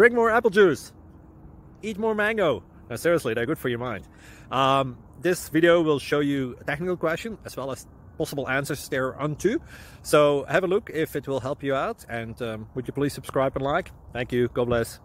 Drink more apple juice. Eat more mango. No, seriously, they're good for your mind. This video will show you a technical question as well as possible answers thereunto. So have a look if it will help you out, and would you please subscribe and like? Thank you. God bless.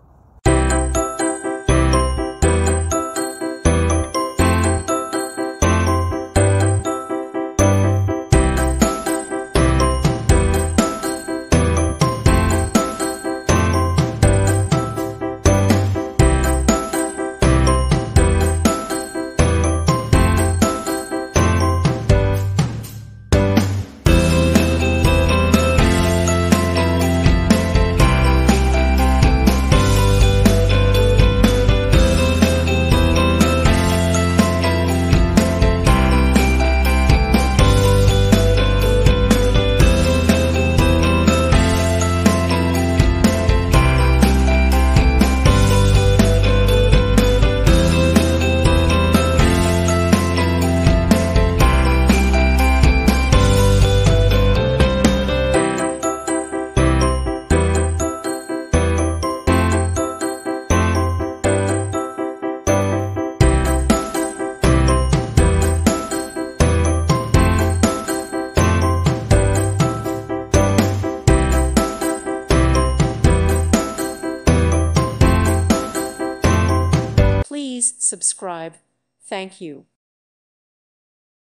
Please subscribe. Thank you.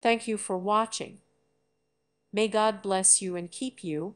Thank you for watching. May God bless you and keep you.